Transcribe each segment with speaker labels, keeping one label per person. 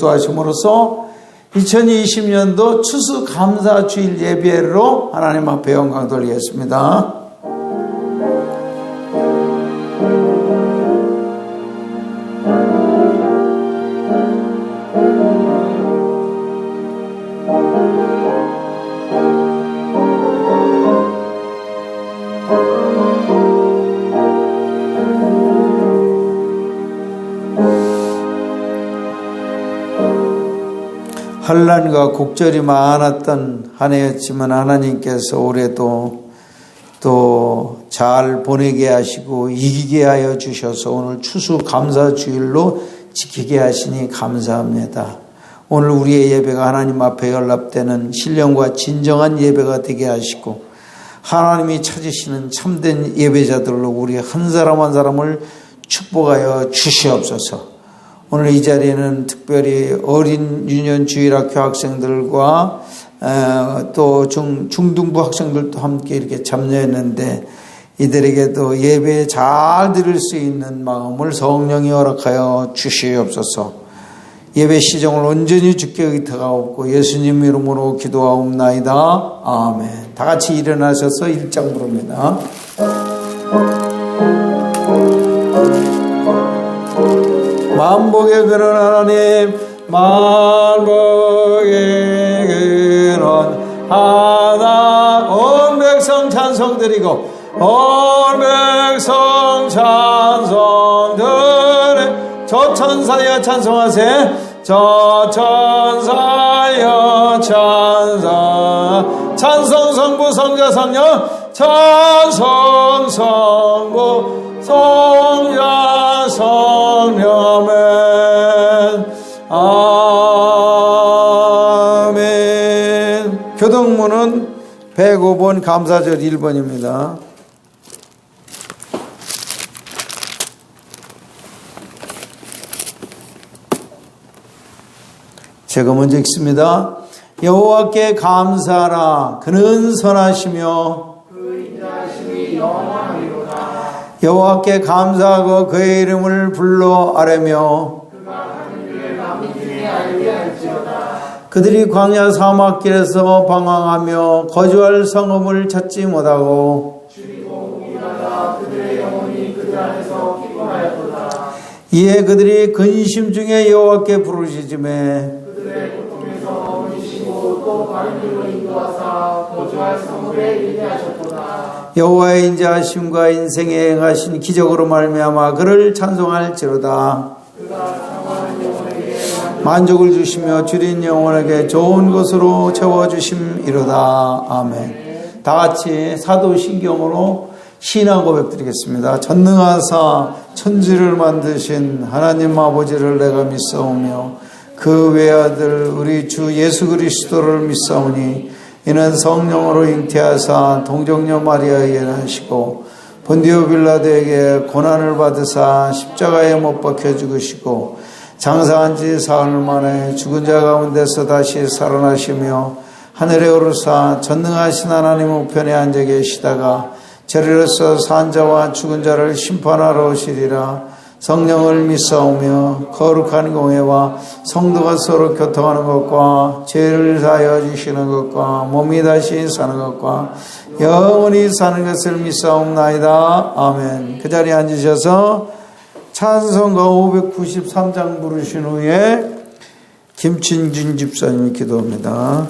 Speaker 1: 축도하심으로써 2020년도 추수감사주일 예배로 하나님 앞에 영광 돌리겠습니다. 환난과 곡절이 많았던 한 해였지만 하나님께서 올해도 또 잘 보내게 하시고 이기게 하여 주셔서 오늘 추수감사주일로 지키게 하시니 감사합니다. 오늘 우리의 예배가 하나님 앞에 연락되는 신령과 진정한 예배가 되게 하시고 하나님이 찾으시는 참된 예배자들로 우리 한 사람 한 사람을 축복하여 주시옵소서. 오늘 이 자리에는 특별히 어린 유년주일학교 학생들과 또 중등부 학생들도 함께 이렇게 참여했는데 이들에게도 예배 잘 드릴 수 있는 마음을 성령이 허락하여 주시옵소서. 예배 시정을 온전히 주께 의탁하옵고 예수님 이름으로 기도하옵나이다. 아멘. 다 같이 일어나셔서 1장 부릅니다. 만복의 근원 하나님, 만복의 근원 하나, 온 백성 찬송 드리고 온 백성 찬송 드리. 저 천사여 찬송하세. 저 천사여 찬송. 찬송 성부 성자 성령. 찬송 성부 성자 성령은 아멘. 교동문은 105번 감사절 1번입니다. 제가 먼저 읽습니다. 여호와께 감사하라. 그는 선하시며 그 인자하심이 영원하리로다. 여호와께 감사하고 그의 이름을 불러 아뢰며 그가 하는 일을 남이 중에 알게 할지어다. 그들이 광야 사막길에서 방황하며 거주할 성읍을 찾지 못하고 줄이고 우기다가 그들의 영혼이 그들 안에서 피곤하였도다. 이에 그들이 근심 중에 여호와께 부르짖으매 그들의 고통에서 얻으시고 또 바른 길로 인도하사 거주할 성읍에 이르게 하셨도다. 여호와의 인자하심과 인생에 행하신 기적으로 말미암아 그를 찬송할지로다. 그가 상하는 영혼에게 만족을 주시며 줄인 영혼에게 좋은 것으로 채워주심이로다. 아멘. 다 같이 사도신경으로 신앙 고백 드리겠습니다. 전능하사 천지를 만드신 하나님 아버지를 내가 믿사오며 그 외아들 우리 주 예수 그리스도를 믿사오니 이는 성령으로 잉태하사 동정녀 마리아에 나시고 본디오 빌라도에게 고난을 받으사 십자가에 못 박혀 죽으시고 장사한 지 사흘 만에 죽은 자 가운데서 다시 살아나시며 하늘에 오르사 전능하신 하나님 우편에 앉아 계시다가 저리로서 산 자와 죽은 자를 심판하러 오시리라. 성령을 믿사오며 거룩한 공회와 성도가 서로 교통하는 것과 죄를 사하여 주시는 것과 몸이 다시 사는 것과 영원히 사는 것을 믿사옵나이다. 아멘. 그 자리에 앉으셔서 찬송가 593장 부르신 후에 김친준 집사님이 기도합니다.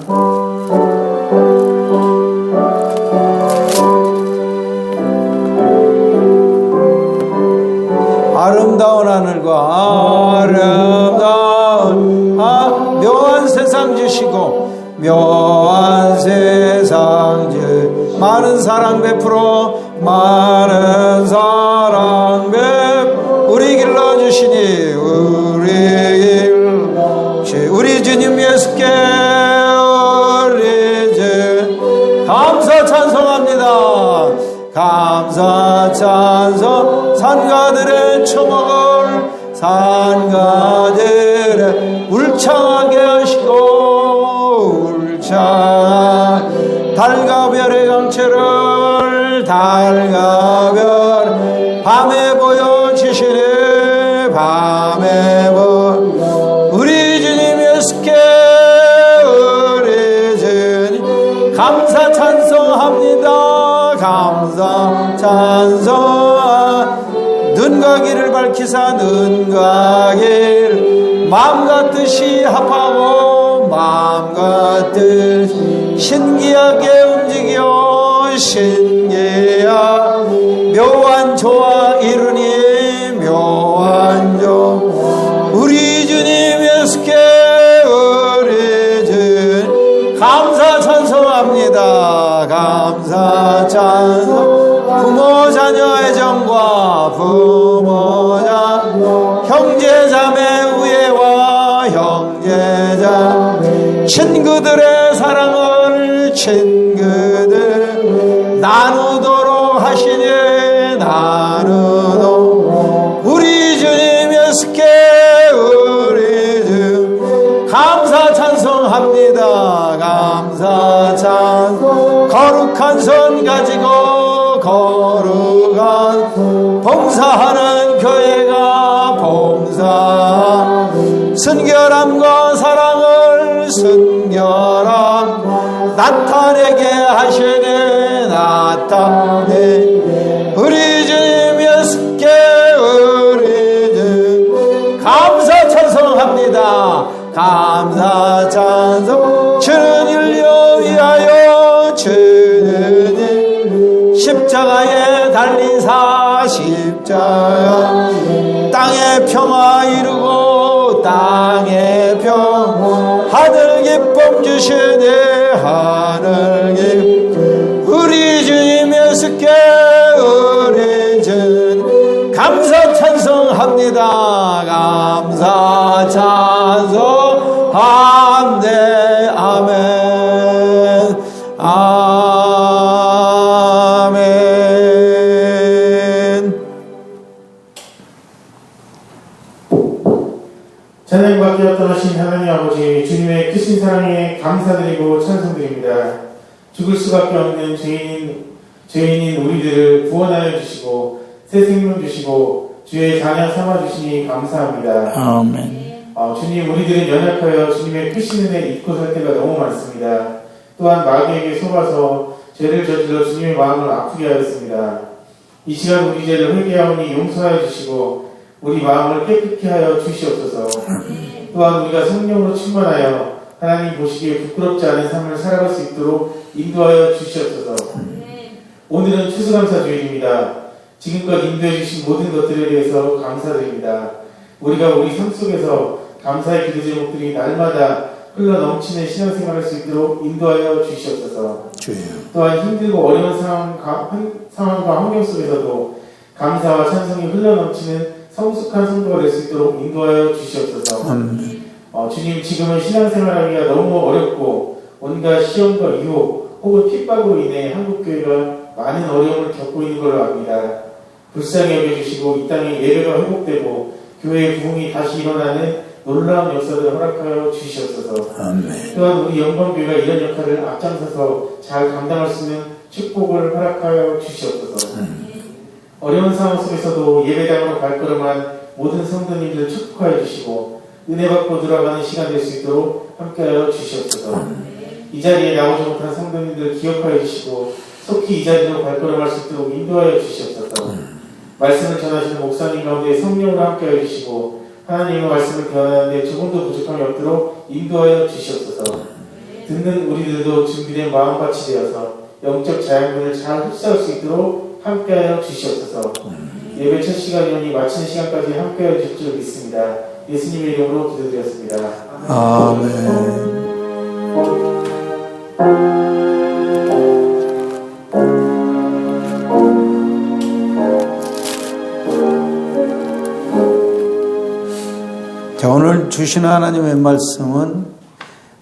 Speaker 1: 아름다운 하늘과 아름다운 묘한 세상 주시고 묘한 세상 주 많은 사랑 베풀어 많은 사랑 베풀어 우리 길러 주시니 우리 주님 예수께 우리 주 감사 찬송합니다. 감사 찬송 산가들의 처먹을 산가들의 울창하게 하시고 울창 달과 별의 강체를 달과 별 밤에 보여주시네 밤에 보여 우리 주님 마음과 뜻이 합하고 마음과 뜻 신기하게 움직여 신기한 묘한 조화 이루니 묘한 조 우리 주님 예수께 우리 주 감사 찬송합니다. 감사 찬송 부모 자녀 애정과 부모 자녀 형제 자매 우애와 형제 자매 친구들의 사랑을 친구들 나누도록 하시니 나누도록 우리 주님 예수께 우리 주 감사 찬송합니다. 감사 찬송 거룩한 손 가지고 거룩한 봉사하는 교회가 봉사 순결함과 사랑을 순결함 나타내게 하시네 나타내 우리 주님 예수께 우리 주 감사 찬송합니다. 감사 찬송 주는 인류 위하여 주는 십자가에 달리사 십자가 땅의 평화 이루고 땅의 평화 하늘 기쁨 주시네 하늘 기쁨 우리 주님 예수께 우리 주 감사 찬송합니다. 감사 찬송합니다. 아멘 아멘.
Speaker 2: 찬양이 받기와 떠나신 하나님 아버지 주님의 크신 사랑에 감사드리고 찬송드립니다. 죽을 수밖에 없는 죄인인 우리들을 구원하여 주시고 새 생명 주시고 주의 자녀 삼아주시니 감사합니다.
Speaker 1: 아멘.
Speaker 2: 주님 우리들은 연약하여 주님의 크신 은혜 잊고 살 때가 너무 많습니다. 또한 마귀에게 속아서 죄를 저질러 주님의 마음을 아프게 하였습니다. 이 시간 우리 죄를 회개하오니 용서하여 주시고 우리 마음을 깨끗게 하여 주시옵소서. 또한 우리가 성령으로 충만하여 하나님 보시기에 부끄럽지 않은 삶을 살아갈 수 있도록 인도하여 주시옵소서. 오늘은 추수감사주일입니다. 지금껏 인도해 주신 모든 것들에 대해서 감사드립니다. 우리가 우리 삶 속에서 감사의 기도 제목들이 날마다 흘러 넘치는 신앙생활을 할 수 있도록 인도하여 주시옵소서. 또한 힘들고 어려운 상황과 환경 속에서도 감사와 찬송이 흘러 넘치는 성숙한 성도가 될 수 있도록 인도하여 주시옵소서. 주님 지금은 신앙생활하기가 너무 어렵고 온갖 시험과 유혹 혹은 핍박으로 인해 한국교회가 많은 어려움을 겪고 있는 걸로 압니다. 불쌍히 여겨주시고 이 땅에 예배가 회복되고 교회의 부흥이 다시 일어나는 놀라운 역사를 허락하여 주시옵소서. 아멘. 또한 우리 영광교회가 이런 역할을 앞장서서 잘 감당할 수 있는 축복을 허락하여 주시옵소서. 어려운 상황 속에서도 예배당으로 발걸음한 모든 성도님들 축복하여 주시고 은혜 받고 들어가는 시간 될 수 있도록 함께하여 주시옵소서. 이 자리에 나오지 못한 성도님들 기억하여 주시고 속히 이 자리로 발걸음할 수 있도록 인도하여 주시옵소서. 말씀을 전하시는 목사님 가운데 성령으로 함께하여 주시고 하나님의 말씀을 교환하는데 조금도 부족함이 없도록 인도하여 주시옵소서. 듣는 우리들도 준비된 마음밭이 되어서 영적 자양분을 잘 흡수할 수 있도록 함께하여 주시옵소서. 예배 첫 시간이오니 마치는 시간까지 함께하여 주실 줄 믿습니다. 예수님의 이름으로 기도드렸습니다.
Speaker 1: 아멘. 자, 오늘 주신 하나님의 말씀은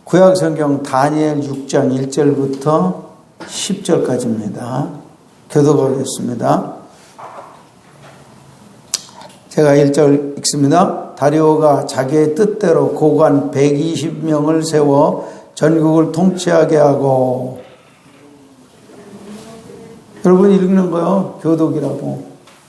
Speaker 1: 구약성경 다니엘 6장 1절부터 10절까지입니다. 교독하겠습니다. 제가 1절 읽습니다. 다리오가 자기의 뜻대로 고관 120명을 세워 전국을 통치하게 하고, 여러분 읽는 거요, 교독이라고.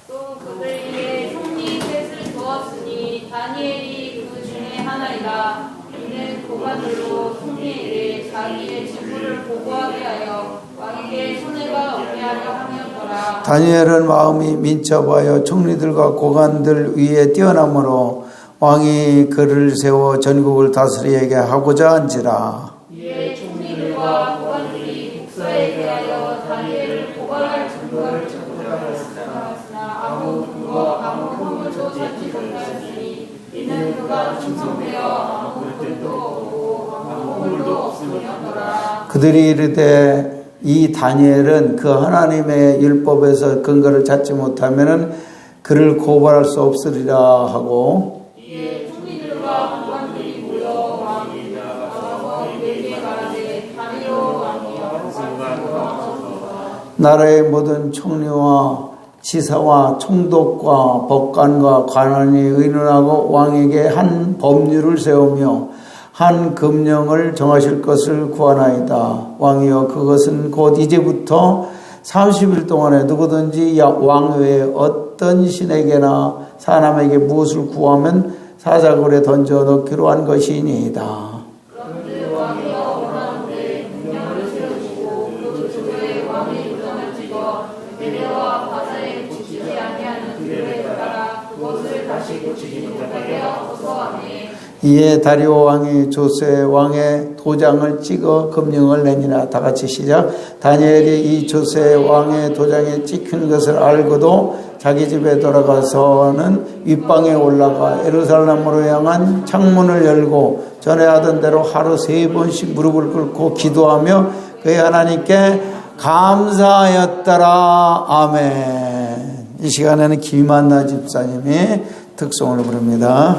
Speaker 3: 또 그들에게 성리 셋을 두었으니 다니엘이 그 중에 하나이다. 이는 고관들로 성리에게 자기의 직무를 보고하게 하여 왕에게 손해가 없게 하려 함이었더라.
Speaker 1: 다니엘은 마음이 민첩하여 총리들과 고관들 위에 뛰어나므로 왕이 그를 세워 전국을 다스리게 하고자 한지라.
Speaker 3: 이에 총리들과 고관들이 국사에 대하여 다니엘을 고발할 증거를 찾고자 하였으나 아무 근거도 찾지 못하였으니 이는 그가 충성되어 아무 꿀도 없고 아무 허물도 없음이었더라.
Speaker 1: 그들이 이르되 이 다니엘은 그 하나님의 율법에서 근거를 찾지 못하면은 그를 고발할 수 없으리라 하고,
Speaker 3: 이에 총리들과 고관들이 모여 왕에게 말하되 다니엘 왕이여
Speaker 1: 나라의 모든 총리와 지사와 총독과 법관과 관원이 의논하고 왕에게 한 법률을 세우며 한 금령을 정하실 것을 구하나이다. 왕이여 그것은 곧 이제부터 30일 동안에 누구든지 왕 외에 어떤 신에게나 사람에게 무엇을 구하면 사자굴에 던져 넣기로 한 것이니이다.
Speaker 3: 그런데 왕이여 원하는데 금령을 세우시고 그 주도에 왕의 도장을 찍어 베레와 바사에 고치지 아니하는 규례에 따라 그것을 다시 고치지 못하게 하소서 하니
Speaker 1: 이에 다리오 왕이 조세 왕의 도장을 찍어 금령을 내니라. 다 같이 시작. 다니엘이 이 조세 왕의 도장에 찍힌 것을 알고도 자기 집에 돌아가서는 윗방에 올라가 예루살렘으로 향한 창문을 열고 전에 하던 대로 하루 3번씩 무릎을 꿇고 기도하며 그의 하나님께 감사하였더라. 아멘. 이 시간에는 김한나 집사님이 특송을 부릅니다.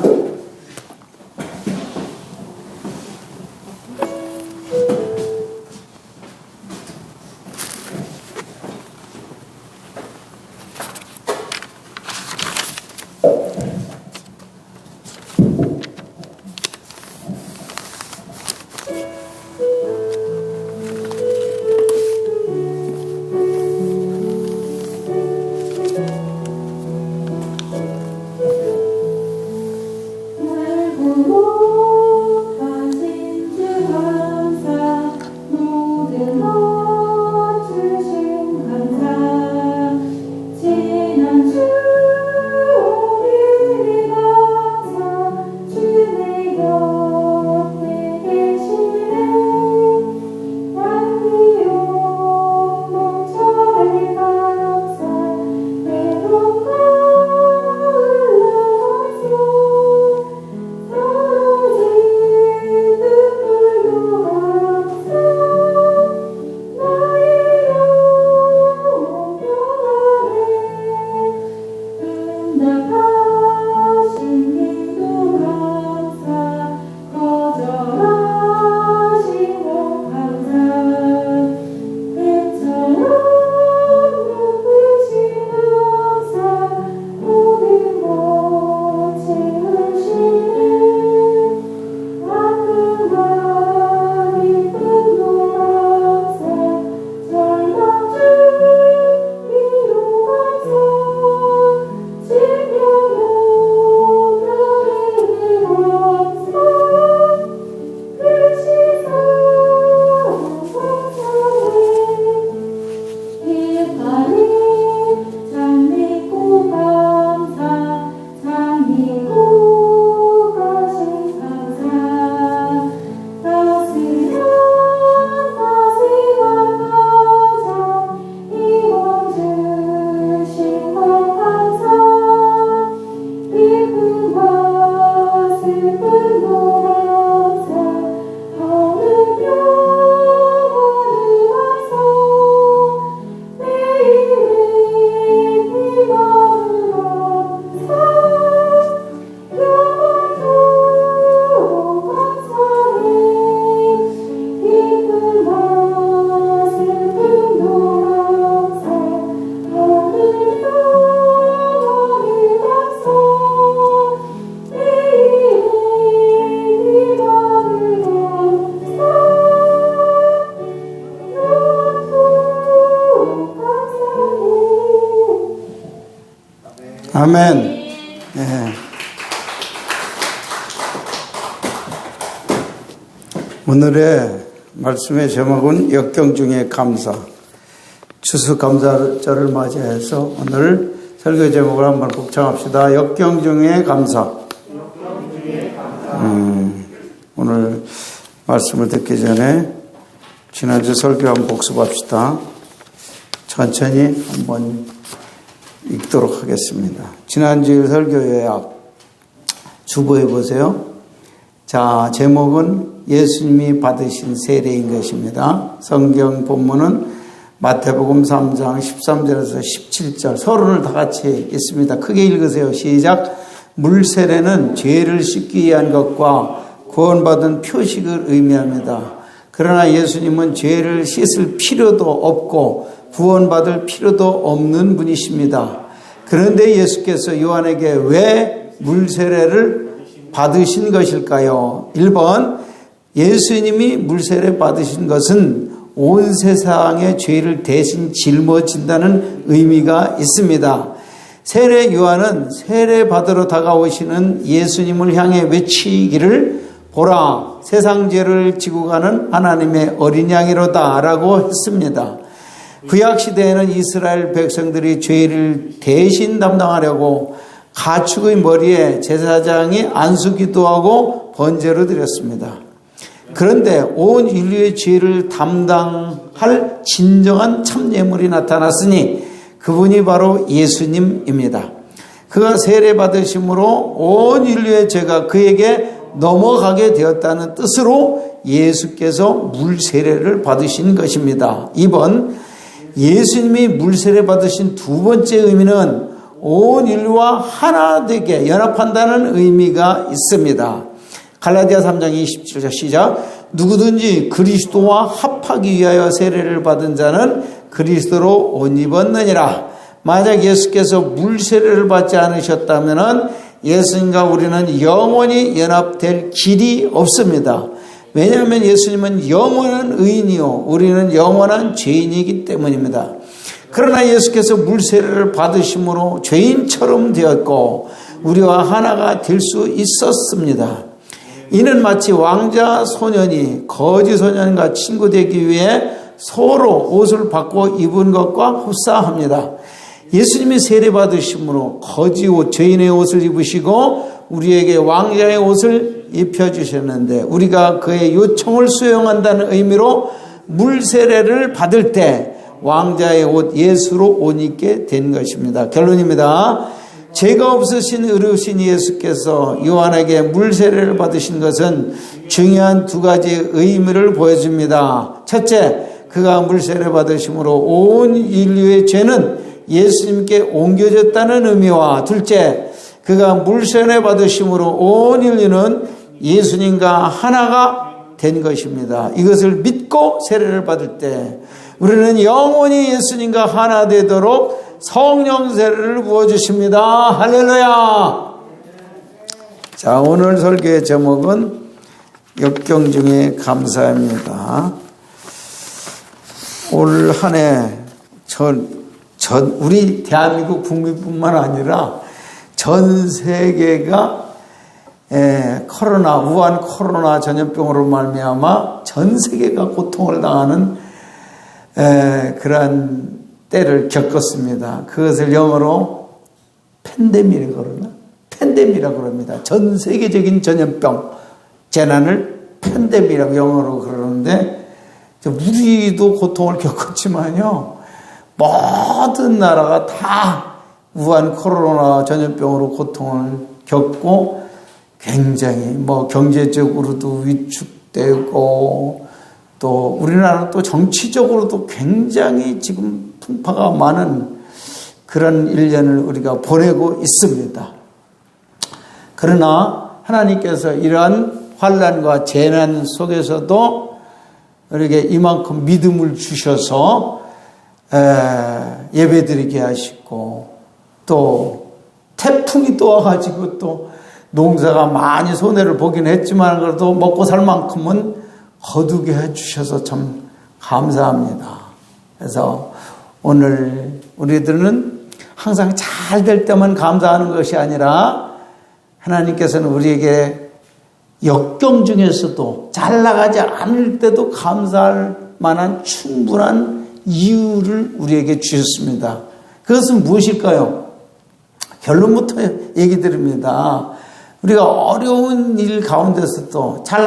Speaker 1: 아멘. 네. 오늘의 말씀의 제목은 역경 중에 감사. 추수감사절을 맞이해서 오늘 설교 제목을 한번 복창합시다. 역경 중에 감사. 오늘 말씀을 듣기 전에 지난주 설교 한번 복습합시다. 천천히 한번 읽도록 하겠습니다. 지난주 설교 요약 주보해 보세요. 자, 제목은 예수님이 받으신 세례인 것입니다. 성경 본문은 마태복음 3장 13절에서 17절 서론을 다 같이 읽습니다. 크게 읽으세요. 시작. 물세례는 죄를 씻기 위한 것과 구원받은 표식을 의미합니다. 그러나 예수님은 죄를 씻을 필요도 없고 구원받을 필요도 없는 분이십니다. 그런데 예수께서 요한에게 왜 물세례를 받으신 것일까요? 1번, 예수님이 물세례 받으신 것은 온 세상의 죄를 대신 짊어진다는 의미가 있습니다. 세례 요한은 세례 받으러 다가오시는 예수님을 향해 외치기를 보라, 세상 죄를 지고 가는 하나님의 어린 양이로다 라고 했습니다. 구약 시대에는 이스라엘 백성들이 죄를 대신 담당하려고 가축의 머리에 제사장이 안수기도하고 번제로 드렸습니다. 그런데 온 인류의 죄를 담당할 진정한 참예물이 나타났으니 그분이 바로 예수님입니다. 그가 세례 받으심으로 온 인류의 죄가 그에게 넘어가게 되었다는 뜻으로 예수께서 물세례를 받으신 것입니다. 2번, 예수님이 물세례 받으신 두 번째 의미는 온 인류와 하나 되게 연합한다는 의미가 있습니다. 갈라디아 3장 27절 시작. 누구든지 그리스도와 합하기 위하여 세례를 받은 자는 그리스도로 옷 입었느니라. 만약 예수께서 물세례를 받지 않으셨다면 예수님과 우리는 영원히 연합될 길이 없습니다. 왜냐하면 예수님은 영원한 의인이요 우리는 영원한 죄인이기 때문입니다. 그러나 예수께서 물세례를 받으심으로 죄인처럼 되었고 우리와 하나가 될 수 있었습니다. 이는 마치 왕자 소년이 거지 소년과 친구 되기 위해 서로 옷을 바꿔 입은 것과 흡사합니다. 예수님이 세례 받으심으로 거지 옷, 죄인의 옷을 입으시고 우리에게 왕자의 옷을 입혀주셨는데 우리가 그의 요청을 수용한다는 의미로 물세례를 받을 때 왕자의 옷 예수로 옷 입게 된 것입니다. 결론입니다. 죄가 없으신 의로우신 예수께서 요한에게 물세례를 받으신 것은 중요한 두 가지 의미를 보여줍니다. 첫째, 그가 물세례 받으심으로 온 인류의 죄는 예수님께 옮겨졌다는 의미와 둘째, 그가 물세례 받으심으로 온 인류는 예수님과 하나가 된 것입니다. 이것을 믿고 세례를 받을 때 우리는 영원히 예수님과 하나 되도록 성령 세례를 부어주십니다. 할렐루야. 자, 오늘 설교의 제목은 역경 중에 감사입니다. 올 한 해 우리 대한민국 국민뿐만 아니라 전 세계가 우한 코로나 전염병으로 말미암아 전 세계가 고통을 당하는 그러한 때를 겪었습니다. 그것을 영어로 팬데믹이라고 그러나? 팬데믹이라고 그럽니다. 전 세계적인 전염병 재난을 팬데믹이라고 영어로 그러는데 우리도 고통을 겪었지만요. 모든 나라가 다 우한 코로나 전염병으로 고통을 겪고 굉장히 경제적으로도 위축되고 또 우리나라는 또 정치적으로도 굉장히 지금 풍파가 많은 그런 1년을 우리가 보내고 있습니다. 그러나 하나님께서 이러한 환난과 재난 속에서도 우리에게 이만큼 믿음을 주셔서 예배드리게 하시고 또 태풍이 또 와가지고 또 농사가 많이 손해를 보긴 했지만 그래도 먹고 살 만큼은 거두게 해주셔서 참 감사합니다. 그래서 오늘 우리들은 항상 잘 될 때만 감사하는 것이 아니라 하나님께서는 우리에게 역경 중에서도 잘 나가지 않을 때도 감사할 만한 충분한 이유를 우리에게 주셨습니다. 그것은 무엇일까요? 결론부터 얘기 드립니다. 우리가 어려운 일 가운데서도 잘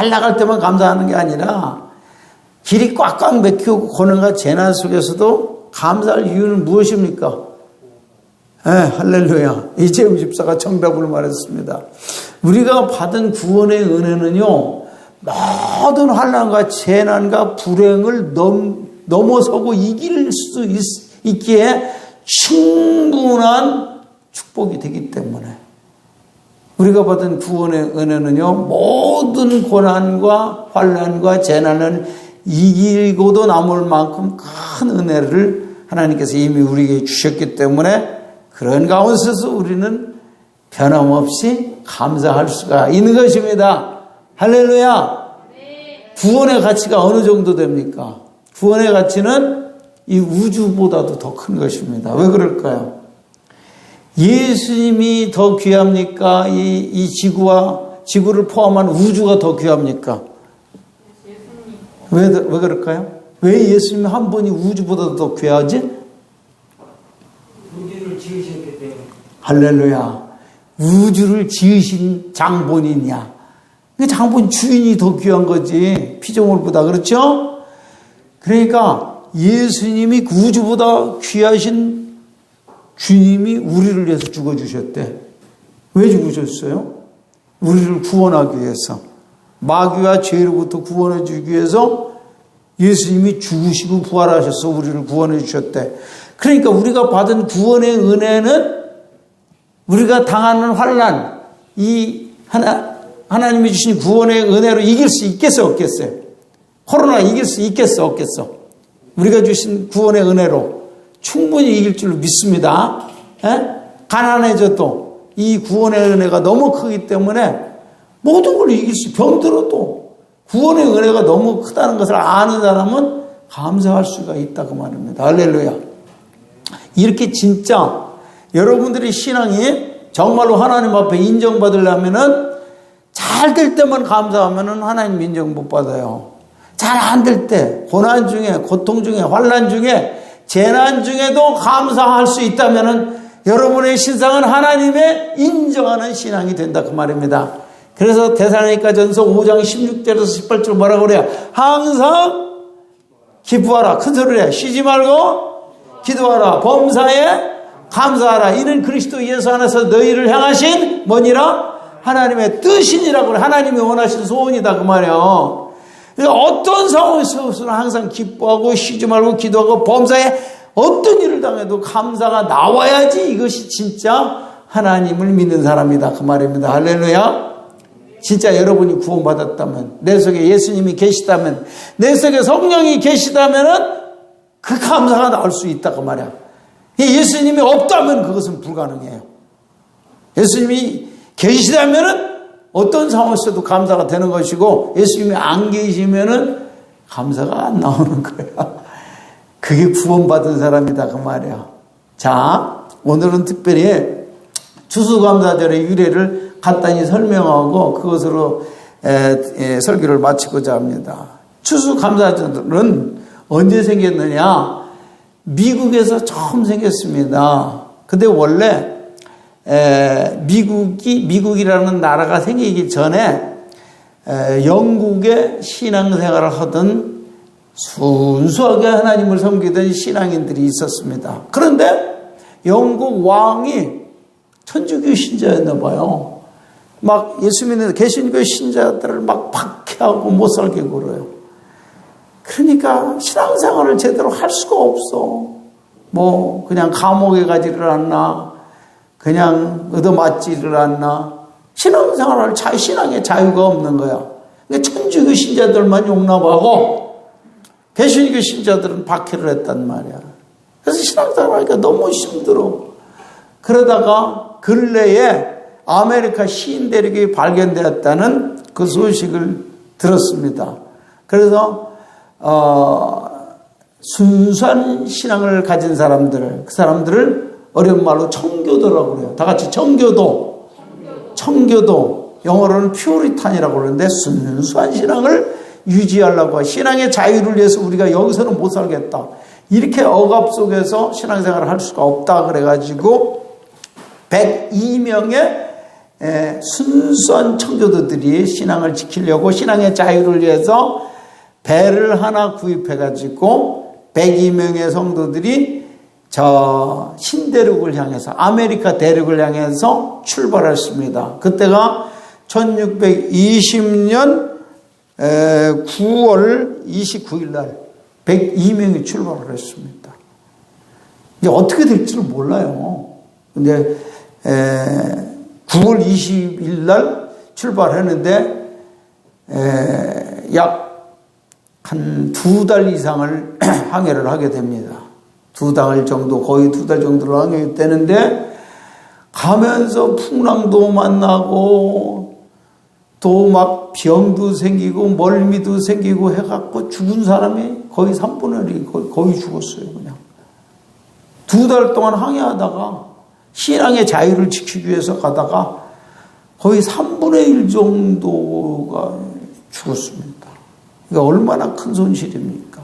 Speaker 1: 나갈 때만 감사하는 게 아니라 길이 꽉꽉 막히고 고난과 재난 속에서도 감사할 이유는 무엇입니까? 할렐루야. 이재용 집사가 정답을 말했습니다. 우리가 받은 구원의 은혜는요, 모든 환난과 재난과 불행을 넘어서고 이길 수 있기에 충분한 축복이 되기 때문에 우리가 받은 구원의 은혜는요, 모든 고난과 환난과 재난을 이기고도 남을 만큼 큰 은혜를 하나님께서 이미 우리에게 주셨기 때문에 그런 가운데서 우리는 변함없이 감사할 수가 있는 것입니다. 할렐루야. 구원의 가치가 어느 정도 됩니까? 구원의 가치는 이 우주보다도 더 큰 것입니다. 왜 그럴까요? 예수님이 더 귀합니까? 이 지구를 포함한 우주가 더 귀합니까? 왜 그럴까요? 왜 예수님 한 분이 우주보다 더 귀하지?
Speaker 4: 우주를 지으셨기 때문에.
Speaker 1: 할렐루야. 우주를 지으신 장본이냐? 장본 주인이 더 귀한 거지. 피조물보다. 그렇죠? 그러니까 예수님이 우주보다 귀하신 주님이 우리를 위해서 죽어주셨대. 왜 죽으셨어요? 우리를 구원하기 위해서. 마귀와 죄로부터 구원해 주기 위해서 예수님이 죽으시고 부활하셔서 우리를 구원해 주셨대. 그러니까 우리가 받은 구원의 은혜는 우리가 당하는 환난, 하나님이 주신 구원의 은혜로 이길 수 있겠어, 없겠어요? 코로나 이길 수 있겠어, 없겠어? 우리가 주신 구원의 은혜로 충분히 이길 줄로 믿습니다. 가난해져도 이 구원의 은혜가 너무 크기 때문에 모든 걸 이길 수, 병들어도 구원의 은혜가 너무 크다는 것을 아는 사람은 감사할 수가 있다 그 말입니다. 할렐루야. 이렇게 진짜 여러분들의 신앙이 정말로 하나님 앞에 인정받으려면은 잘 될 때만 감사하면은 하나님 인정 못 받아요. 잘 안 될 때, 고난 중에, 고통 중에, 환난 중에, 재난 중에도 감사할 수 있다면은 여러분의 신앙은 하나님의 인정하는 신앙이 된다 그 말입니다. 그래서 데살로니가전서 5장 16절에서 18절 뭐라고 그래요? 항상 기뻐하라. 큰 소리로 해. 쉬지 말고 기도하라. 범사에 감사하라. 이는 그리스도 예수 안에서 너희를 향하신 뭐니라? 하나님의 뜻이니라고 그래. 하나님이 원하신 소원이다 그 말이에요. 어떤 상황에서는 항상 기뻐하고 쉬지 말고 기도하고 범사에 어떤 일을 당해도 감사가 나와야지 이것이 진짜 하나님을 믿는 사람이다 그 말입니다. 할렐루야. 진짜 여러분이 구원받았다면, 내 속에 예수님이 계시다면, 내 속에 성령이 계시다면 그 감사가 나올 수 있다 그 말이야. 예수님이 없다면 그것은 불가능해요. 예수님이 계시다면 어떤 상황에서도 감사가 되는 것이고, 예수님이 안 계시면 감사가 안 나오는 거야. 그게 구원받은 사람이다 그 말이야. 자, 오늘은 특별히 추수감사절의 유래를 간단히 설명하고 그것으로 설교를 마치고자 합니다. 추수감사절은 언제 생겼느냐? 미국에서 처음 생겼습니다. 근데 원래 미국이라는 나라가 생기기 전에 영국의 신앙생활을 하던 순수하게 하나님을 섬기던 신앙인들이 있었습니다. 그런데 영국 왕이 천주교 신자였나 봐요. 막 예수 믿는 개신교 신자들을 막 박해하고 못 살게 굴어요. 그러니까 신앙생활을 제대로 할 수가 없어. 뭐 그냥 감옥에 가지를 않나, 그냥 얻어맞지를 않나, 신앙생활을 신앙의 자유가 없는 거야. 그러니까 천주교 신자들만 용납하고 개신교 신자들은 박해를 했단 말이야. 그래서 신앙생활 하니까 너무 힘들어. 그러다가 근래에 아메리카 시인 대륙이 발견되었다는 그 소식을 들었습니다. 그래서 순수한 신앙을 가진 사람들, 그 사람들을 어려운 말로 청교도라고 그래요. 다 같이 청교도, 영어로는 퓨리탄이라고 그러는데 순수한 신앙을 유지하려고, 신앙의 자유를 위해서 우리가 여기서는 못 살겠다, 이렇게 억압 속에서 신앙생활을 할 수가 없다 그래가지고 102명의 순수한 청교도들이 신앙을 지키려고 신앙의 자유를 위해서 배를 하나 구입해가지고 102명의 성도들이 저 신대륙을 향해서 아메리카 대륙을 향해서 출발했습니다. 그때가 1620년 9월 29일 날 102명이 출발을 했습니다. 이제 어떻게 될지를 몰라요. 근데 9월 20일 날 출발했는데 약 한 2달 이상을 항해를 하게 됩니다. 2달 정도, 거의 2달 정도를 항해가 되는데 가면서 풍랑도 만나고 또 막 병도 생기고 멀미도 생기고 해갖고 죽은 사람이 거의 3분의 1이 거의 죽었어요. 그냥 2달 동안 항해하다가 신앙의 자유를 지키기 위해서 가다가 거의 3분의 1 정도가 죽었습니다. 그러니까 얼마나 큰 손실입니까?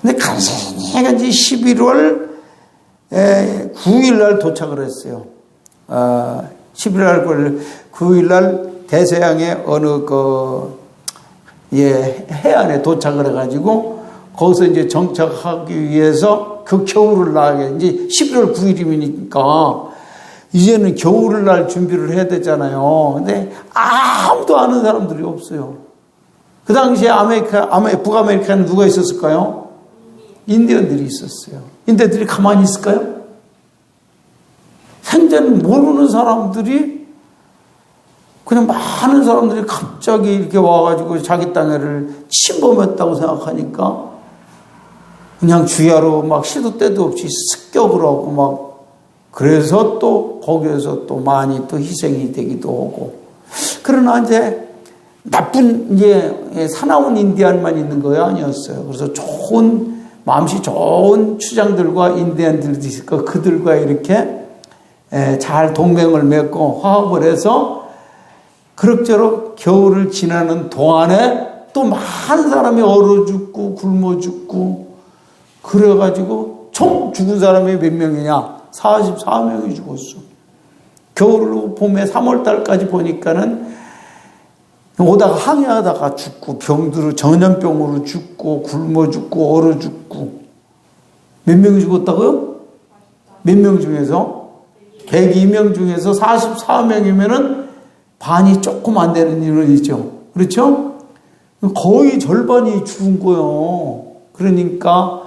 Speaker 1: 근데 간신히 11월 9일 날 도착을 했어요. 11월 9일 날 대서양의 어느 해안에 도착을 해가지고 거기서 이제 정착하기 위해서 그 겨울을 나게 이제 11월 9일이니까 이제는 겨울을 날 준비를 해야 되잖아요. 근데 아무도 아는 사람들이 없어요. 그 당시에 북아메리카는 누가 있었을까요? 인디언들이 있었어요. 인디언들이 가만히 있을까요? 현재는 모르는 사람들이 그냥 많은 사람들이 갑자기 이렇게 와가지고 자기 땅을 침범했다고 생각하니까 그냥 주야로 막 시도 때도 없이 습격을 하고 막 그래서 또 거기에서 또 많이 또 희생이 되기도 하고 그러나 이제 나쁜 이제 사나운 인디안만 있는 거 아니었어요. 그래서 좋은 마음씨 좋은 추장들과 인디안들도 있을 거 그들과 이렇게 잘 동맹을 맺고 화합을 해서 그럭저럭 겨울을 지나는 동안에 또 많은 사람이 얼어 죽고 굶어 죽고 그래가지고 총 죽은 사람이 몇 명이냐? 44명이 죽었어. 겨울로 봄에 3월달까지 보니까는 오다가 항해하다가 죽고 병들어 전염병으로 죽고 굶어 죽고 얼어 죽고 몇 명이 죽었다고요? 몇 명 중에서? 102명 중에서 44명이면은 반이 조금 안 되는 인원이죠. 그렇죠? 거의 절반이 죽은 거예요. 그러니까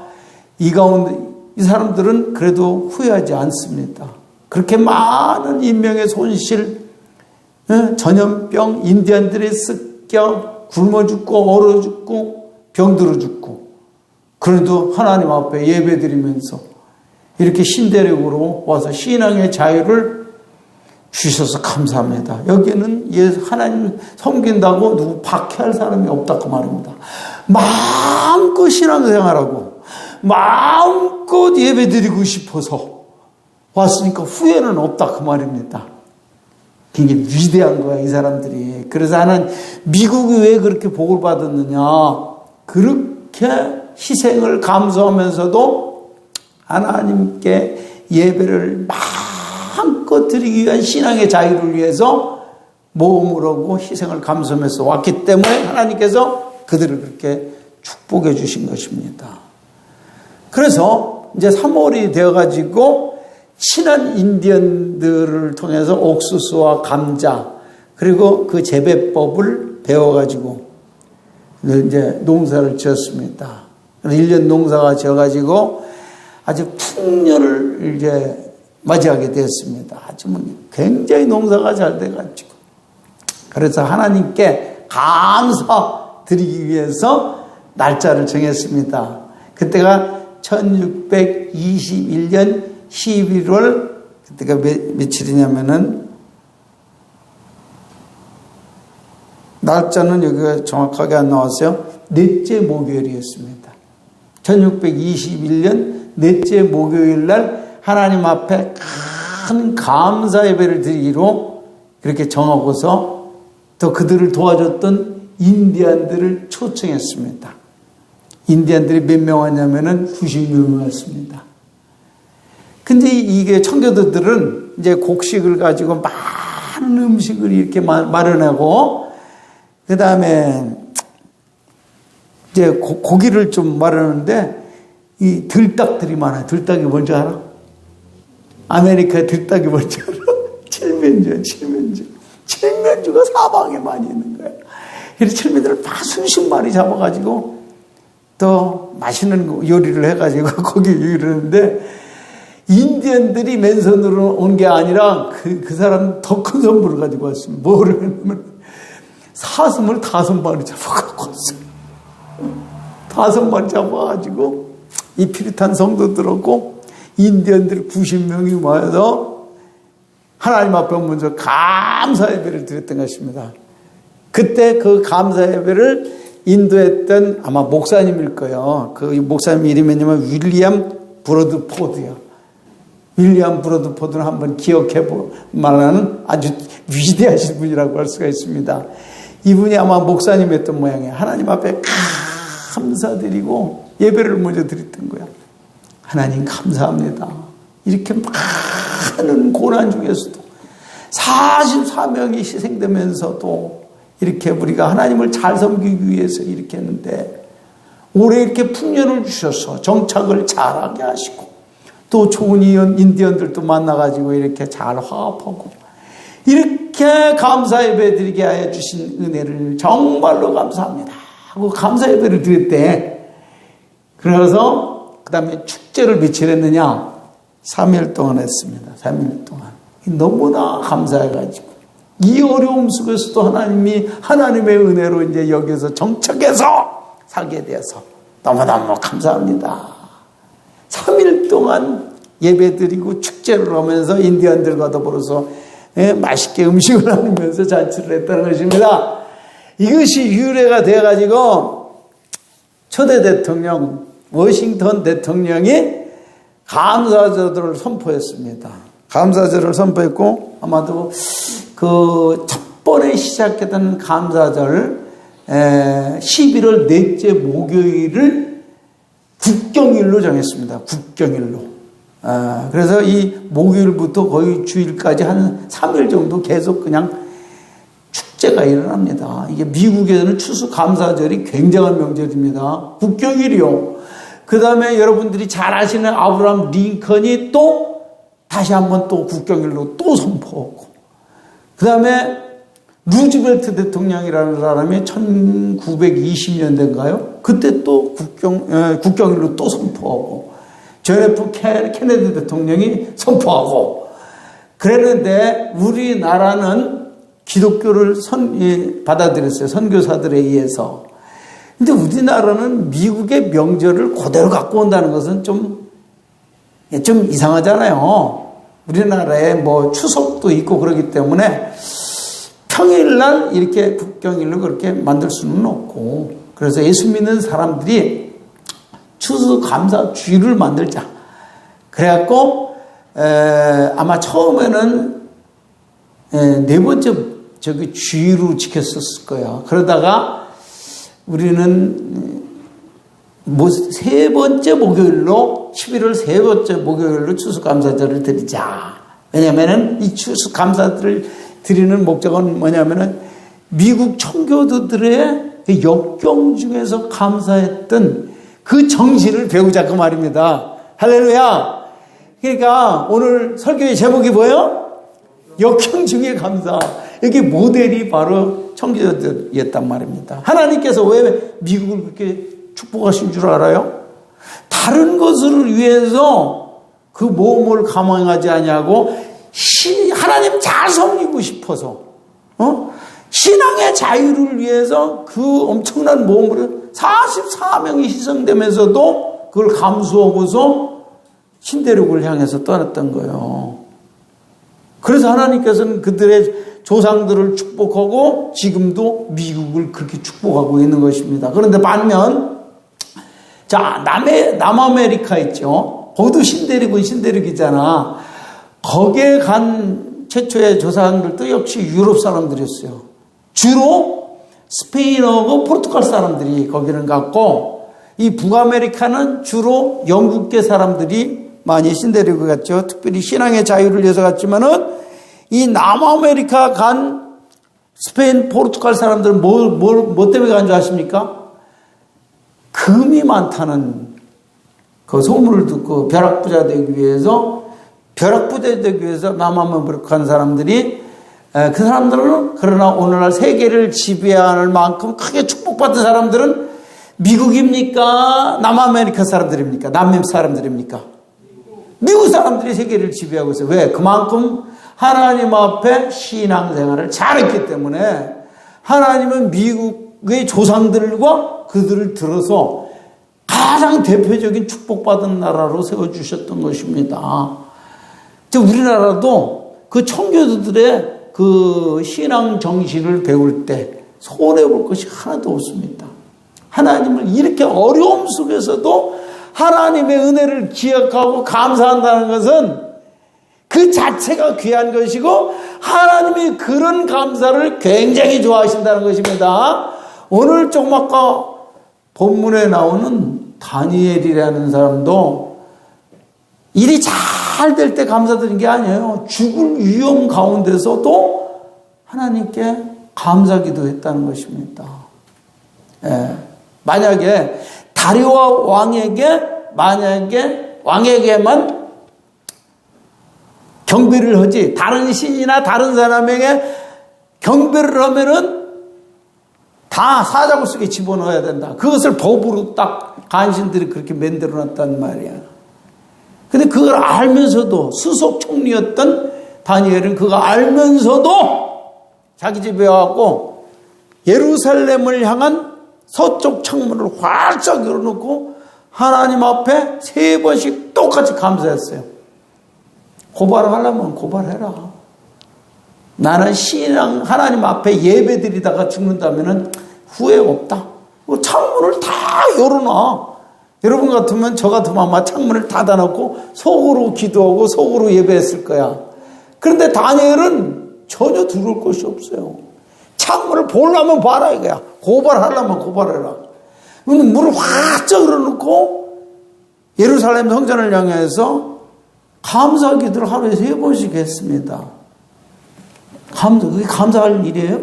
Speaker 1: 이 가운데 이 사람들은 그래도 후회하지 않습니다. 그렇게 많은 인명의 손실, 전염병, 인디안들의 습격, 굶어 죽고 얼어 죽고 병들어 죽고 그래도 하나님 앞에 예배드리면서 이렇게 신대륙으로 와서 신앙의 자유를 주셔서 감사합니다. 여기는 하나님 섬긴다고 누구 박해할 사람이 없다고 말입니다. 마음껏 신앙생활하고 마음껏 예배드리고 싶어서 왔으니까 후회는 없다 그 말입니다. 굉장히 위대한 거야 이 사람들이. 그래서 나는 미국이 왜 그렇게 복을 받았느냐. 그렇게 희생을 감수하면서도 하나님께 예배를 마음껏 드리기 위한 신앙의 자유를 위해서 모험을 하고 희생을 감수하면서 왔기 때문에 하나님께서 그들을 그렇게 축복해 주신 것입니다. 그래서 이제 3월이 되어가지고 친한 인디언들을 통해서 옥수수와 감자 그리고 그 재배법을 배워가지고 이제 농사를 지었습니다. 1년 농사가 지어가지고 아주 풍년을 이제 맞이하게 되었습니다. 아주 굉장히 농사가 잘 돼가지고 그래서 하나님께 감사 드리기 위해서 날짜를 정했습니다. 그때가 1621년 11월 그때가 며칠이냐면은 날짜는 여기가 정확하게 안 나왔어요. 넷째 목요일이었습니다. 1621년 넷째 목요일 날 하나님 앞에 큰 감사 예배를 드리기로 그렇게 정하고서 또 그들을 도와줬던 인디안들을 초청했습니다. 인디안들이 몇 명 왔냐면은 90명 왔습니다. 근데 이게 청교도들은 이제 곡식을 가지고 많은 음식을 이렇게 마련하고, 그 다음에 이제 고기를 좀 마련하는데, 이 들닭들이 많아요. 들닭이 뭔지 알아? 아메리카의 들닭이 뭔지 알아? 칠면조가 사방에 많이 있는 거예요. 그래서 칠면조를 막 수십 마리 잡아가지고 또 맛있는 요리를 해가지고 거기 요리하는데, 인디언들이 맨손으로 온 게 아니라 그 사람 더 큰 선물을 가지고 왔습니다. 뭐를 하냐면 사슴을 5마리 잡아갖고 왔어요. 5마리 잡아가지고 이 피리탄 성도들하고 인디언들 90명이 모여서 하나님 앞에 먼저 감사 예배를 드렸던 것입니다. 그때 그 감사 예배를 인도했던 아마 목사님일 거예요. 그 목사님 이름이 뭐냐면 윌리엄 브러드포드요. 윌리엄 브러드포드는 한번 기억해 볼 만한 아주 위대하신 분이라고 할 수가 있습니다. 이분이 아마 목사님이었던 모양이에요. 하나님 앞에 감사드리고 예배를 먼저 드렸던 거야. 하나님 감사합니다. 이렇게 많은 고난 중에서도 44명이 희생되면서도 이렇게 우리가 하나님을 잘 섬기기 위해서 이렇게 했는데, 올해 이렇게 풍년을 주셔서 정착을 잘하게 하시고 또 좋은 인디언들도 만나가지고 이렇게 잘 화합하고 이렇게 감사 예배 드리게 하여 주신 은혜를 정말로 감사합니다 하고 감사 예배를 드렸대. 그래서 그 다음에 축제를 며칠 했느냐? 3일 동안 했습니다. 3일 동안. 너무나 감사해가지고 이 어려움 속에서도 하나님이 하나님의 은혜로 이제 여기서 정착해서 살게 되어서 너무너무 감사합니다. 3일 동안 예배드리고 축제를 하면서 인디언들과 더불어서 맛있게 음식을 하면서 잔치를 했다는 것입니다. 이것이 유래가 되어가지고 초대 대통령 워싱턴 대통령이 감사절을 선포했습니다. 감사절을 선포했고, 아마도 그 첫 번에 시작했던 감사절 11월 넷째 목요일을 국경일로 정했습니다. 국경일로. 그래서 이 목요일부터 거의 주일까지 한 3일 정도 계속 그냥 축제가 일어납니다. 이게 미국에서는 추수감사절이 굉장한 명절입니다. 국경일이요. 그 다음에 여러분들이 잘 아시는 아브라함 링컨이 또 다시 한번 또 국경일로 또 선포하고, 그 다음에 루즈벨트 대통령이라는 사람이 1920년대인가요? 그때 또 국경일로 또 선포하고, 존 F 케네디 대통령이 선포하고, 그랬는데 우리나라는 기독교를 받아들였어요. 선교사들에 의해서. 근데 우리나라는 미국의 명절을 그대로 갖고 온다는 것은 좀 이상하잖아요. 우리나라에 뭐 추석도 있고 그러기 때문에 평일날 이렇게 국경일로 그렇게 만들 수는 없고, 그래서 예수 믿는 사람들이 추수감사주의를 만들자. 그래갖고 아마 처음에는 네 번째 주의로 지켰었을 거예요. 그러다가 우리는 세 번째 목요일로 11월 세 번째 목요일로 추수감사절을 드리자. 왜냐하면은 이 추수감사들을 드리는 목적은 뭐냐면은 미국 청교도들의 그 역경 중에서 감사했던 그 정신을 배우자 그 말입니다. 할렐루야. 그러니까 오늘 설교의 제목이 뭐예요? 역경 중에 감사. 여기 모델이 바로 청교도였단 말입니다. 하나님께서 왜 미국을 그렇게 축복하신 줄 알아요? 다른 것을 위해서 그 모험을 감행하지 아니하고 하나님 잘 섬기고 싶어서 신앙의 자유를 위해서 그 엄청난 모험을 44명이 희생되면서도 그걸 감수하고서 신대륙을 향해서 떠났던 거예요. 그래서 하나님께서는 그들의 조상들을 축복하고 지금도 미국을 그렇게 축복하고 있는 것입니다. 그런데 반면 자, 남아메리카 있죠. 거기도 신대륙이잖아. 거기에 간 최초의 조상들도 역시 유럽 사람들이었어요. 주로 스페인어고 포르투갈 사람들이 거기는 갔고, 이 북아메리카는 주로 영국계 사람들이 많이 신대륙에 갔죠. 특별히 신앙의 자유를 위해서 갔지만은 이 남아메리카 간 스페인, 포르투갈 사람들은 뭐 때문에 간 줄 아십니까? 금이 많다는 그 소문을 듣고 벼락부자 되기 위해서 남아메리카 간 사람들이, 그 사람들은 그러나 오늘날 세계를 지배할 만큼 크게 축복받은 사람들은 미국입니까? 남아메리카 사람들입니까? 남미 사람들입니까? 미국 사람들이 세계를 지배하고 있어요. 왜? 그만큼 하나님 앞에 신앙생활을 잘했기 때문에 하나님은 미국의 조상들과 그들을 들어서 가장 대표적인 축복받은 나라로 세워주셨던 것입니다. 우리나라도 그 청교도들의 그 신앙 정신을 배울 때 손해볼 것이 하나도 없습니다. 하나님을 이렇게 어려움 속에서도 하나님의 은혜를 기억하고 감사한다는 것은 그 자체가 귀한 것이고 하나님이 그런 감사를 굉장히 좋아하신다는 것입니다. 오늘 조금 아까 본문에 나오는 다니엘이라는 사람도 일이 잘 될 때 감사드린 게 아니에요. 죽을 위험 가운데서도 하나님께 감사기도 했다는 것입니다. 예. 만약에 다리와 왕에게만 경배를 하지 다른 신이나 다른 사람에게 경배를 하면은 다 사자굴 속에 집어넣어야 된다. 그것을 법으로 딱 간신들이 그렇게 만들어놨단 말이야. 근데 그걸 알면서도 수석 총리였던 다니엘은 그거 알면서도 자기 집에 와갖고 예루살렘을 향한 서쪽 창문을 활짝 열어놓고 하나님 앞에 3번씩 똑같이 감사했어요. 고발을 하려면 고발해라. 나는 신앙 하나님 앞에 예배 드리다가 죽는다면 후회 없다. 창문을 다 열어놔. 여러분 같으면 저 같으면 아마 창문을 닫아놓고 속으로 기도하고 속으로 예배했을 거야. 그런데 다니엘은 전혀 두려울 것이 없어요. 창문을 보려면 봐라 이거야. 고발하려면 고발해라. 문을 활짝 열어놓고 예루살렘 성전을 향해서 감사 기도를 하루에 3번씩 했습니다. 그게 감사할 일이에요?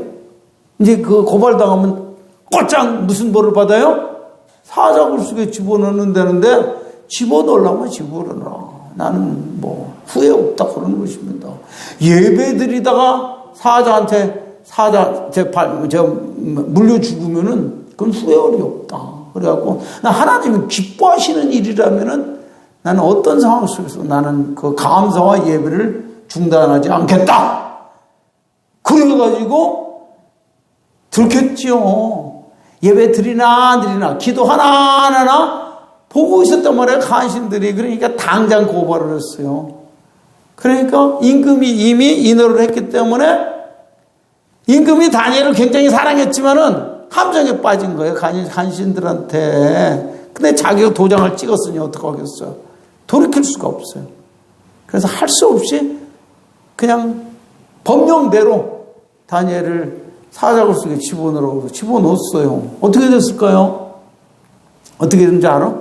Speaker 1: 이제 그 고발당하면 곧장 무슨 벌을 받아요? 사자굴 속에 집어넣는다는데 집어넣으려면 집어넣어라. 나는 뭐 후회 없다 그러는 것입니다. 예배 드리다가 사자한테 물려 죽으면은 그건 후회할이 없다. 그래갖고 나 하나님이 기뻐하시는 일이라면은 나는 어떤 상황 속에서 나는 그 감사와 예배를 중단하지 않겠다. 그래가지고 들켰지요. 예배 드리나 안 드리나 기도 하나 보고 있었단 말이에요. 간신들이. 그러니까 당장 고발을 했어요. 그러니까 임금이 이미 인허를 했기 때문에 임금이 다니엘을 굉장히 사랑했지만은 함정에 빠진 거예요. 간신들한테. 근데 자기가 도장을 찍었으니 어떡하겠어요. 돌이킬 수가 없어요. 그래서 할 수 없이 그냥 법령대로 다니엘을 사자굴 속에 집어넣었어요. 어떻게 됐을까요? 어떻게 됐는지 알아?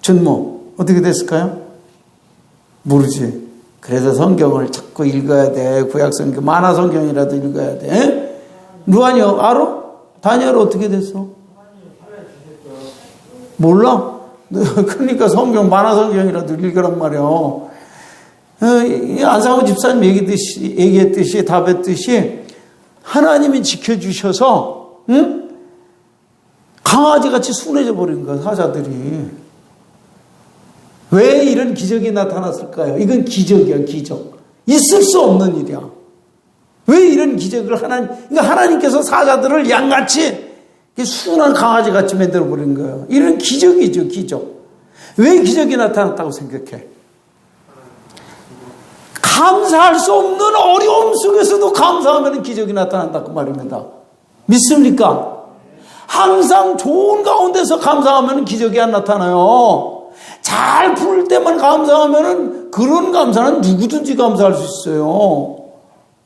Speaker 1: 전모 어떻게 됐을까요? 모르지. 그래서 성경을 자꾸 읽어야 돼. 구약성경 만화 성경이라도 읽어야 돼. 누가니 알아? 다니엘 어떻게 됐어? 몰라? 그러니까 성경 만화 성경이라도 읽으란 말이야. 안상호 집사님 얘기했듯이 답했듯이 하나님이 지켜주셔서 강아지같이 순해져 버린 거야. 사자들이. 왜 이런 기적이 나타났을까요? 이건 기적이야. 기적. 있을 수 없는 일이야. 왜 이런 기적을 하나님께서 사자들을 양같이 순한 강아지같이 만들어 버린 거예요. 이런 기적이죠. 기적. 왜 기적이 나타났다고 생각해? 감사할 수 없는 어려움 속에서도 감사하면 기적이 나타난다 그 말입니다. 믿습니까? 항상 좋은 가운데서 감사하면 기적이 안 나타나요. 잘 풀 때만 감사하면 그런 감사는 누구든지 감사할 수 있어요.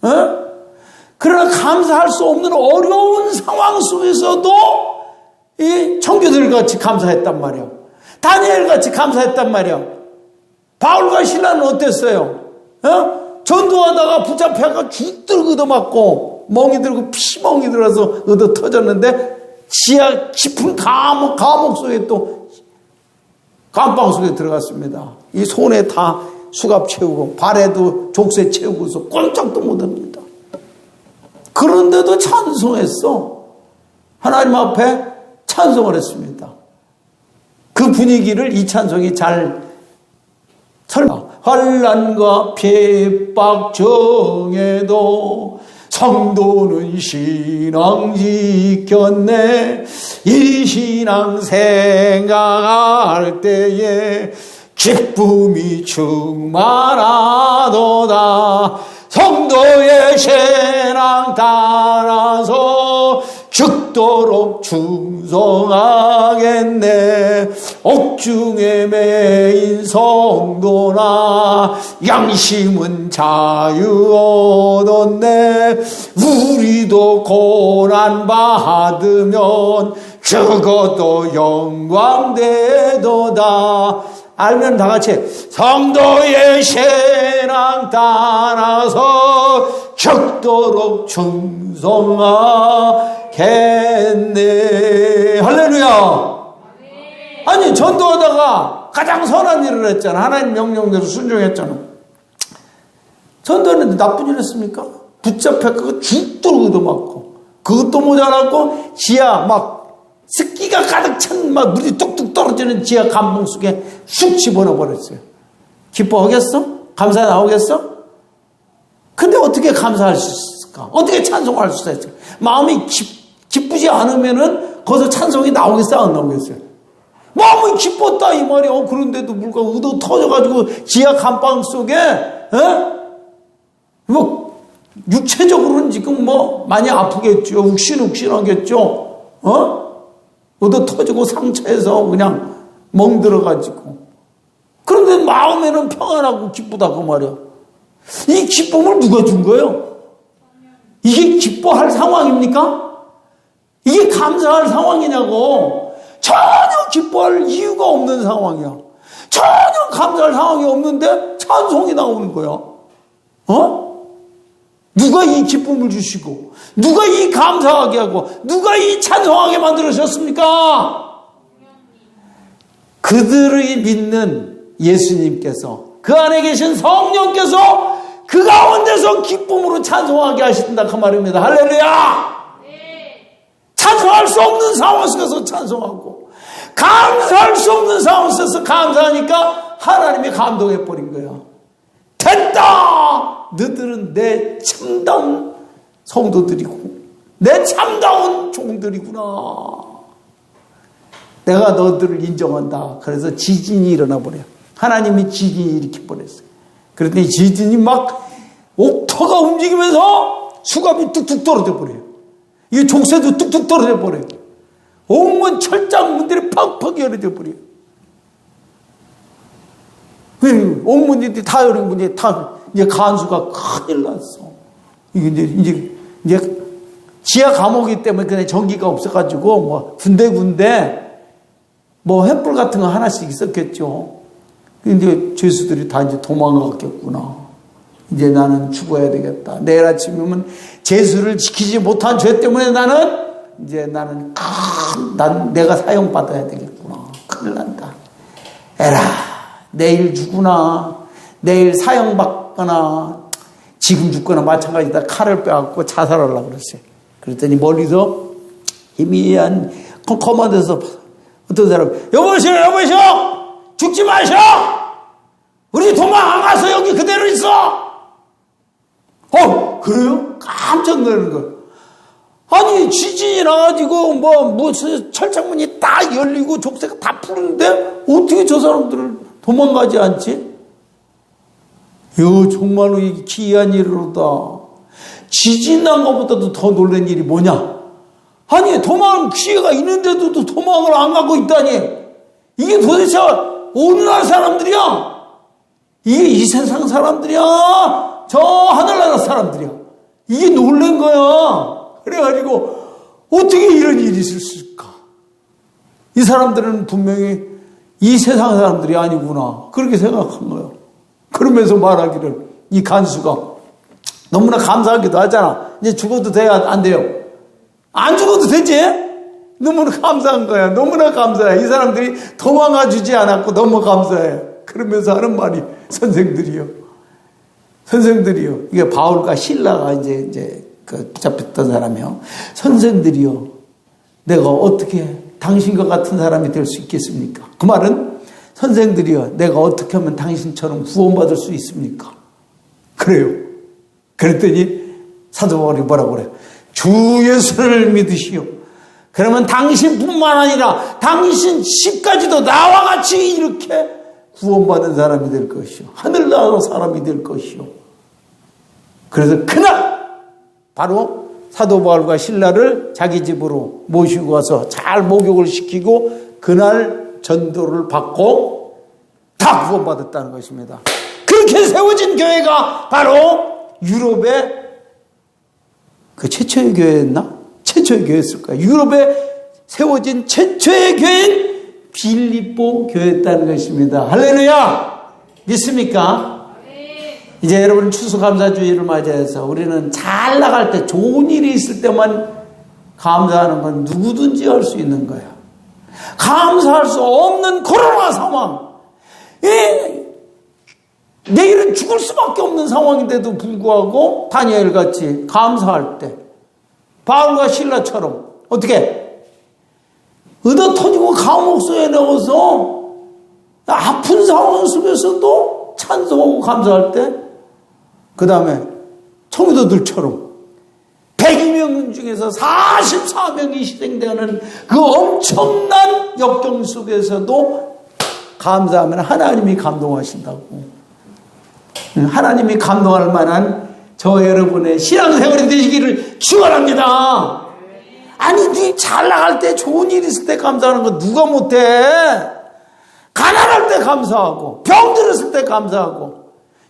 Speaker 1: 에? 그러나 감사할 수 없는 어려운 상황 속에서도 이 청교도들 같이 감사했단 말이야. 다니엘 같이 감사했단 말이야. 바울과 실라는 어땠어요? 전도하다가 붙잡혀가 죽들고 얻어맞고 멍이 들고 피멍이 들어서 얻어 터졌는데 지하 깊은 감옥 속에 또 감방 속에 들어갔습니다. 이 손에 다 수갑 채우고 발에도 족쇄 채우고서 꼼짝도 못합니다. 그런데도 찬송했어. 하나님 앞에 찬송을 했습니다. 그 분위기를 이 찬송이 잘 설마. 환난과 핍박 중에도 성도는 신앙 지켰네. 이 신앙 생각할 때에 기쁨이 충만하도다. 성도의 신앙 따라서 죽도록 충성하겠네. 옥중에 매인 성도나 양심은 자유 얻었네. 우리도 고난 받으면 죽어도 영광되도다. 알면 다 같이 성도의 신앙 따라서 죽도록 충성하겠네. 할렐루야. 아니 전도하다가 가장 선한 일을 했잖아. 하나님 명령대로 순종했잖아. 전도하는데 나쁜 일 했습니까? 붙잡혀 그거 죽도록 얻어맞고 그것도 모자랐고 지하 막 습기가 가득 찬 막 물이 뚝뚝 떨어지는 지하 감봉 속에 쑥 집어넣어버렸어요. 기뻐하겠어? 감사 나오겠어? 근데 어떻게 감사할 수 있을까? 어떻게 찬송할 수 있을까? 마음이 기쁘지 않으면은 거기서 찬송이 나오겠어? 안 나오겠어요? 마음이 기뻤다 이 말이야. 그런데도 물가 의도 터져가지고 지하 감방 속에 뭐 육체적으로는 지금 뭐 많이 아프겠죠. 욱신욱신하겠죠. 얻어 터지고 상처에서 그냥 멍들어가지고. 그런데 마음에는 평안하고 기쁘다 그 말이야. 이 기쁨을 누가 준 거예요? 이게 기뻐할 상황입니까? 이게 감사할 상황이냐고. 전혀 기뻐할 이유가 없는 상황이야. 전혀 감사할 상황이 없는데 찬송이 나오는 거야. 누가 이 기쁨을 주시고 누가 이 감사하게 하고 누가 이 찬송하게 만들으셨습니까? 그들이 믿는 예수님께서 그 안에 계신 성령께서 그 가운데서 기쁨으로 찬송하게 하신다 그 말입니다. 할렐루야. 찬송할 수 없는 상황 속에서 찬송하고 감사할 수 없는 상황 속에서 감사하니까 하나님이 감동해버린 거야. 됐다! 너희들은 내 참다운 성도들이고 내 참다운 종들이구나. 내가 너희들을 인정한다. 그래서 지진이 일어나 버려요. 하나님이 지진이 일으켜 버렸어요. 그런데 이 지진이 막 옥터가 움직이면서 수갑이 뚝뚝 떨어져 버려요. 이 족쇄도 뚝뚝 떨어져 버려요. 온문 철장 문들이 팍팍 열어져 버려요. 온문들이 다 열린 문이 다 이제 간수가 큰일 났어. 이게 이제 지하 감옥이기 때문에 그냥 전기가 없어가지고 뭐 군데 뭐 횃불 같은 거 하나씩 있었겠죠. 근데 죄수들이 다 이제 도망갔겠구나. 이제 나는 죽어야 되겠다. 내일 아침이면 죄수를 지키지 못한 죄 때문에 나는 내가 사형받아야 되겠구나. 큰일 난다. 에라, 내일 죽으나, 내일 사형받거나, 지금 죽거나 마찬가지다. 칼을 빼갖고 자살하려고 그랬어요. 그랬더니 멀리서 희미한 컴컴한 데서 어떤 사람, 여보시오! 죽지 마셔! 우리 도망 안 가서 여기 그대로 있어! 그래요? 깜짝 놀라는 거예요. 아니, 지진이 나가지고, 무슨 철창문이 딱 열리고 족쇄가 다 푸는데, 어떻게 저 사람들을 도망가지 않지? 정말로 이게 기이한 일이로다. 지진 난 것보다도 더 놀란 일이 뭐냐? 아니, 도망 기회가 있는데도 도망을 안 가고 있다니. 이게 도대체 어느 나라 사람들이야? 이게 이 세상 사람들이야? 저 하늘나라 사람들이야. 이게 놀란 거야. 그래가지고 어떻게 이런 일이 있을까? 이 사람들은 분명히 이 세상 사람들이 아니구나. 그렇게 생각한 거예요. 그러면서 말하기를 이 간수가. 너무나 감사하기도 하잖아. 이제 죽어도 돼야 안 돼요? 안 죽어도 되지? 너무나 감사한 거야. 너무나 감사해. 이 사람들이 도망가 주지 않았고 너무 감사해. 그러면서 하는 말이 선생들이요. 이게 바울과 실라가 이제 그 잡혔던 사람이요. 선생들이요. 내가 어떻게 당신과 같은 사람이 될 수 있겠습니까? 그 말은 선생들이요. 내가 어떻게 하면 당신처럼 구원받을 수 있습니까? 그래요. 그랬더니 사도 바울이 뭐라고 그래요? 주 예수를 믿으시오. 그러면 당신뿐만 아니라 당신 집까지도 나와 같이 이렇게 구원받은 사람이 될 것이오. 하늘 나라 사람이 될 것이오. 그래서 그날 바로 사도 바울과 실라를 자기 집으로 모시고 와서 잘 목욕을 시키고 그날 전도를 받고 다 구원받았다는 것입니다. 그렇게 세워진 교회가 바로 유럽의 그 최초의 교회였나? 최초의 교회였을 거야. 유럽에 세워진 최초의 교회인 빌립보 교회였다는 것입니다. 할렐루야! 믿습니까? 이제 여러분 추수감사주의를 맞이해서 우리는 잘 나갈 때 좋은 일이 있을 때만 감사하는 건 누구든지 할 수 있는 거야. 감사할 수 없는 코로나 상황. 내일은 죽을 수밖에 없는 상황인데도 불구하고 다니엘같이 감사할 때 바울과 실라처럼 어떻게 얻어 터지고 감옥소에 넣어서 아픈 상황 속에서도 찬송하고 감사할 때 그 다음에 청교도들처럼 102명 중에서 44명이 희생되는 그 엄청난 역경 속에서도 감사하면 하나님이 감동하신다고. 하나님이 감동할 만한 저 여러분의 신앙생활이 되시기를 축원합니다. 아니, 네 잘 나갈 때 좋은 일 있을 때 감사하는 거 누가 못해? 가난할 때 감사하고, 병 들었을 때 감사하고,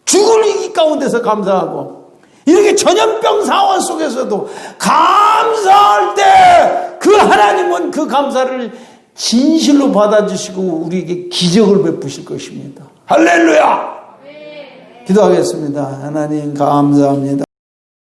Speaker 1: 죽을 위기 가운데서 감사하고, 이렇게 전염병 상황 속에서도 감사할 때 그 하나님은 그 감사를 진실로 받아주시고 우리에게 기적을 베푸실 것입니다. 할렐루야! 기도하겠습니다. 하나님 감사합니다.